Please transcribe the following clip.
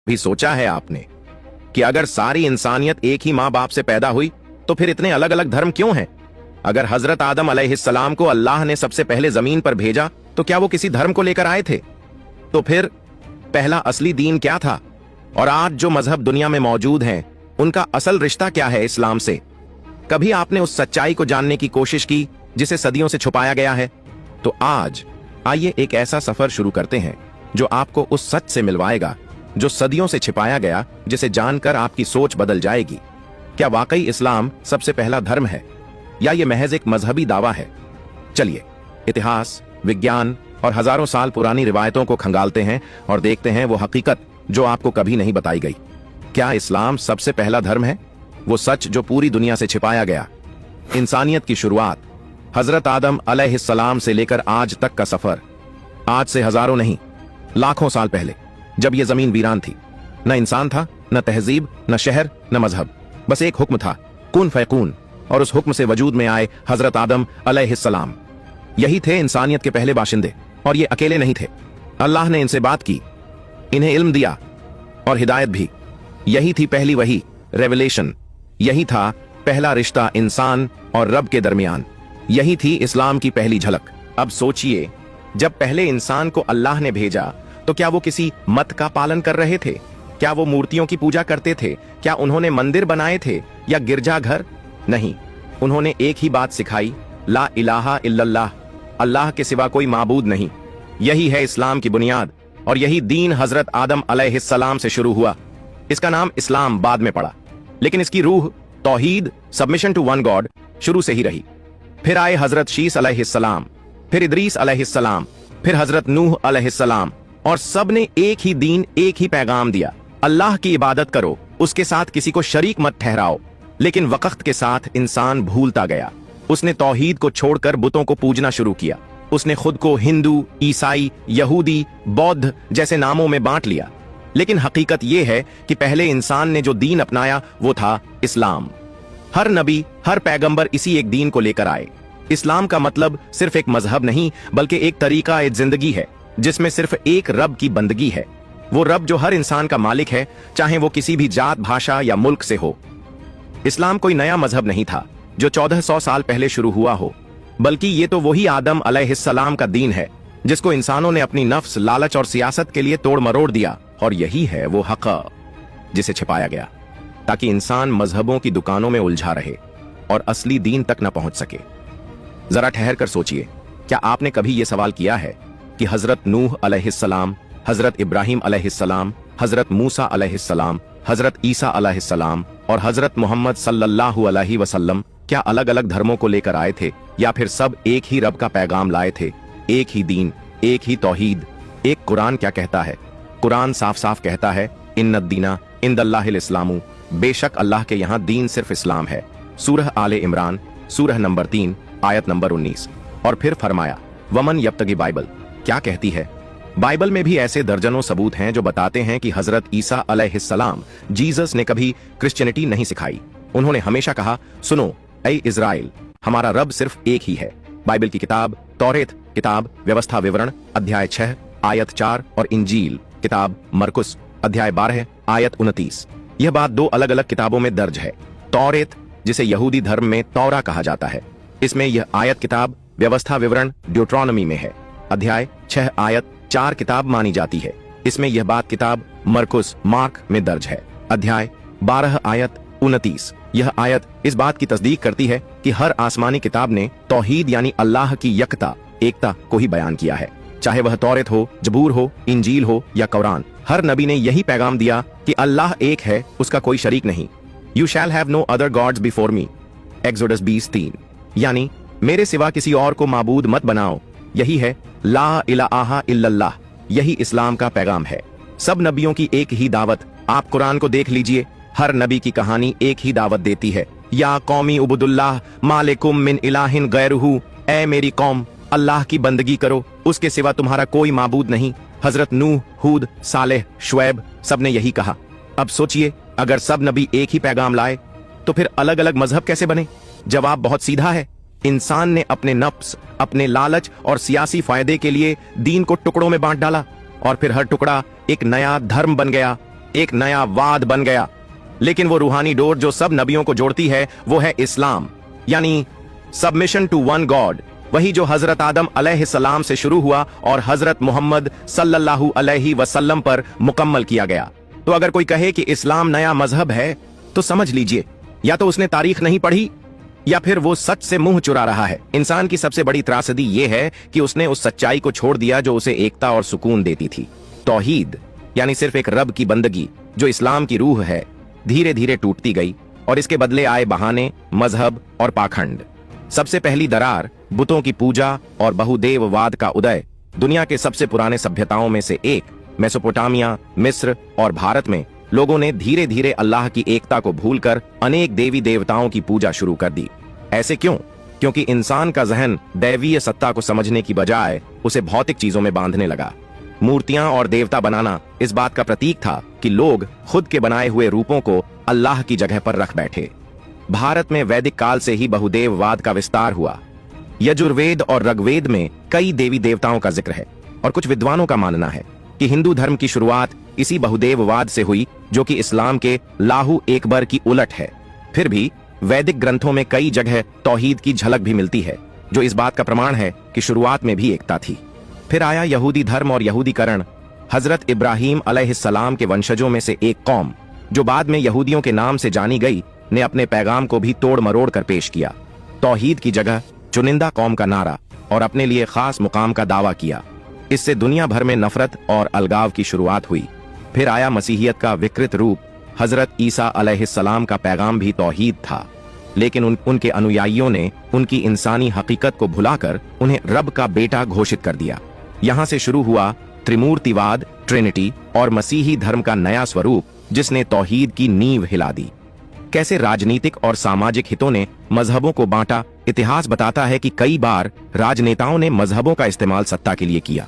भी सोचा है आपने कि अगर सारी इंसानियत एक ही माँ बाप से पैदा हुई तो फिर इतने अलग अलग धर्म क्यों हैं? अगर हजरत आदम अलैहिस्सलाम को अल्लाह ने सबसे पहले जमीन पर भेजा तो क्या वो किसी धर्म को लेकर आए थे? तो फिर पहला असली दीन क्या था? और आज जो मजहब दुनिया में मौजूद हैं, उनका असल रिश्ता क्या है इस्लाम से? कभी आपने उस सच्चाई को जानने की कोशिश की जिसे सदियों से छुपाया गया है? तो आज आइए एक ऐसा सफर शुरू करते हैं जो आपको उस सच से मिलवाएगा जो सदियों से छिपाया गया, जिसे जानकर आपकी सोच बदल जाएगी। क्या वाकई इस्लाम सबसे पहला धर्म है या ये महज एक मजहबी दावा है? चलिए इतिहास, विज्ञान और हजारों साल पुरानी रिवायतों को खंगालते हैं और देखते हैं वो हकीकत जो आपको कभी नहीं बताई गई। क्या इस्लाम सबसे पहला धर्म है? वो सच जो पूरी दुनिया से छिपाया गया। इंसानियत की शुरुआत, हजरत आदम अलैहिस्सलाम से लेकर आज तक का सफर। आज से हजारों नहीं, लाखों साल पहले, जब ये जमीन वीरान थी, न इंसान था, न तहजीब, न शहर, न मजहब, बस एक हुक्म था, कुन फयकून। और उस हुक्म से वजूद में आए हजरत आदम अलैहिस्सलाम। यही थे इंसानियत के पहले बाशिंदे, और ये अकेले नहीं थे। अल्लाह ने इनसे बात की, इन्हें इल्म दिया और हिदायत भी। यही थी पहली वही, रेवलेशन। यही था पहला रिश्ता इंसान और रब के दरमियान। यही थी इस्लाम की पहली झलक। अब सोचिए, जब पहले इंसान को अल्लाह ने भेजा तो क्या वो किसी मत का पालन कर रहे थे? क्या वो मूर्तियों की पूजा करते थे? क्या उन्होंने मंदिर बनाए थे या गिरजाघर? नहीं, उन्होंने एक ही बात सिखाई, ला इलाहा इल्लल्लाह, अल्लाह के सिवा कोई माबूद नहीं। यही है इस्लाम की बुनियाद, और यही दीन हजरत आदम अलैहिस्सलाम से शुरू हुआ। इसका नाम इस्लाम बाद में पड़ा, लेकिन इसकी रूह तौहीद, सबमिशन टू वन गॉड, शुरू से ही रही। फिर आए हजरत शीस अलैहिस्सलाम, फिर इदरीस अलैहिस्सलाम, फिर हजरत नूह अलैहिस्सलाम, और सब ने एक ही दीन, एक ही पैगाम दिया, अल्लाह की इबादत करो, उसके साथ किसी को शरीक मत ठहराओ। लेकिन वक्त के साथ इंसान भूलता गया। उसने तौहीद को छोड़कर बुतों को पूजना शुरू किया। उसने खुद को हिंदू, ईसाई, यहूदी, बौद्ध जैसे नामों में बांट लिया। लेकिन हकीकत यह है कि पहले इंसान ने जो दीन अपनाया वो था इस्लाम। हर नबी, हर पैगंबर इसी एक दीन को लेकर आए। इस्लाम का मतलब सिर्फ एक मजहब नहीं, बल्कि एक तरीका, एक जिंदगी है जिसमें सिर्फ एक रब की बंदगी है। वो रब जो हर इंसान का मालिक है, चाहे वो किसी भी जात, भाषा या मुल्क से हो। इस्लाम कोई नया मजहब नहीं था जो 1400 साल पहले शुरू हुआ हो, बल्कि ये तो वही आदम अलैहिस्सलाम का दीन है जिसको इंसानों ने अपनी नफ्स, लालच और सियासत के लिए तोड़ मरोड़ दिया। और यही है वो हक जिसे छिपाया गया, ताकि इंसान मजहबों की दुकानों में उलझा रहे और असली दीन तक न पहुंच सके। जरा ठहर कर सोचिए, क्या आपने कभी यह सवाल किया है कि हजरत नूह अलैहिस्सलाम, हजरत इब्राहिम अलैहिस्सलाम, हजरत मूसा अलैहिस्सलाम, हजरत ईसा अलैहिस्सलाम और हजरत मोहम्मद सल्लल्लाहु अलैहि वसल्लम क्या अलग अलग धर्मों को लेकर आए थे, या फिर सब एक ही रब का पैगाम लाए थे? एक ही दीन, एक ही तौहीद, एक कुरान क्या कहता है? कुरान साफ साफ कहता है, इन्नद्दीना इंदल्लाहिल इस्लामु, बेशक अल्लाह के यहाँ दीन सिर्फ इस्लाम है। सूरह आले इमरान, सूरह नंबर 3, आयत नंबर 19। और फिर फरमाया, वमन यब्तगी, बाइबल क्या कहती है? बाइबल में भी ऐसे दर्जनों सबूत हैं जो बताते हैं कि हजरत ईसा अलैहिस्सलाम, जीसस ने कभी क्रिश्चियनिटी नहीं सिखाई। उन्होंने हमेशा कहा, सुनो ऐ इज़राइल, हमारा रब सिर्फ एक ही है। बाइबल की किताब तौरेत किताब व्यवस्था विवरण अध्याय 6 आयत 4 और इंजील किताब मरकुस अध्याय 12 आयत 29। यह बात दो अलग अलग किताबों में दर्ज है। तौरेत, जिसे यहूदी धर्म में तौरा कहा जाता है, इसमें यह आयत किताब व्यवस्था विवरण ड्यूट्रॉनमी में है। अध्याय 6 आयत 4 किताब मानी जाती है। इसमें यह बात किताब मरकुस मार्क में दर्ज है। अध्याय 12 आयत 29। यह आयत इस बात की तस्दीक करती है कि हर आसमानी किताब ने तौहीद यानी अल्लाह की यकता, एकता को ही बयान किया है। चाहे वह तौरेत हो, जबूर हो, इंजील हो या कुरान, हर नबी ने यही पैगाम दिया कि अल्लाह एक है, उसका कोई शरीक नहीं। You shall have no other gods before me, Exodus 20:3, यानी मेरे सिवा किसी और को माबूद मत बनाओ। यही है ला इलाहा इल्लल्लाह, यही इस्लाम का पैगाम है। सब नबियों की एक ही दावत। आप कुरान को देख लीजिए, हर नबी की कहानी एक ही दावत देती है, या कौमी उबुदुल्लाह मालिकुम मिन इलाहिन गैरुहु, ऐ मेरी कौम, अल्लाह की बंदगी करो, उसके सिवा तुम्हारा कोई माबूद नहीं। हजरत नूह, हूद, सालेह, शुएब, सब ने यही कहा। अब सोचिए, अगर सब नबी एक ही पैगाम लाए तो फिर अलग अलग मजहब कैसे बने? जवाब बहुत सीधा है। इंसान ने अपने नफ्स, अपने लालच और सियासी फायदे के लिए दीन को टुकड़ों में बांट डाला, और फिर हर टुकड़ा एक नया धर्म बन गया। एक नया वाद बन गया। लेकिन वो रूहानी डोर जो सब नबियों को जोड़ती है वो है इस्लाम, यानी सबमिशन टू वन गॉड, वही जो हजरत आदम अलैहिस्सलाम से शुरू हुआ और हजरत मोहम्मद सल्लल्लाहु अलैहि वसल्लम पर मुकम्मल किया गया। तो अगर कोई कहे कि इस्लाम नया मजहब है तो समझ लीजिए या तो उसने तारीख नहीं पढ़ी या फिर वो सच से मुंह चुरा रहा है। इंसान की सबसे बड़ी त्रासदी ये है कि उसने उस सच्चाई को छोड़ दिया जो उसे एकता और सुकून देती थी। तौहीद यानी सिर्फ एक रब की बंदगी जो इस्लाम की रूह है, धीरे धीरे टूटती गई और इसके बदले आए बहाने, मजहब और पाखंड। सबसे पहली दरार बुतों की पूजा और बहुदेववाद का उदय। दुनिया के सबसे पुराने सभ्यताओं में से एक मेसोपोटामिया, मिस्र और भारत में लोगों ने धीरे धीरे अल्लाह की एकता को भूलकर अनेक देवी देवताओं की पूजा शुरू कर दी। ऐसे क्यों? क्योंकि इंसान का जहन दैवीय सत्ता को समझने की बजाय उसे भौतिक चीजों में बांधने लगा। मूर्तियां और देवता बनाना इस बात का प्रतीक था कि लोग खुद के बनाए हुए रूपों को अल्लाह की जगह पर रख बैठे। भारत में वैदिक काल से ही बहुदेववाद का विस्तार हुआ। यजुर्वेद और ऋग्वेद में कई देवी देवताओं का जिक्र है और कुछ विद्वानों का मानना है कि हिंदू धर्म की शुरुआत इसी बहुदेववाद से हुई, जो कि इस्लाम के लाहू एकबर की उलट है। फिर भी वैदिक ग्रंथों में कई जगह तौहीद की झलक भी मिलती है, जो इस बात का प्रमाण है कि शुरुआत में भी एकता थी। फिर आया यहूदी धर्म और यहूदीकरण। हजरत इब्राहीम अलैहिस्सलाम के वंशजों में से एक कौम, जो बाद में यहूदियों के नाम से जानी गई, ने अपने पैगाम को भी तोड़ मरोड़ कर पेश किया। तौहीद की जगह चुनिंदा कौम का नारा और अपने लिए खास मुकाम का दावा किया। इससे दुनिया भर में नफरत और अलगाव की शुरुआत हुई। फिर आया मसीहियत का विकृत रूप। हजरत ईसा अलैहिस्सलाम का पैगाम भी तौहीद था, लेकिन उनके अनुयायियों ने उनकी इंसानी हकीकत को भुलाकर उन्हें रब का बेटा घोषित कर दिया। यहां से शुरू हुआ त्रिमूर्तिवाद, ट्रिनिटी और मसीही धर्म का नया स्वरूप, जिसने तौहीद की नींव हिला दी। कैसे राजनीतिक और सामाजिक हितों ने मजहबों को बांटा। इतिहास बताता है कि कई बार राजनेताओं ने मजहबों का इस्तेमाल सत्ता के लिए किया।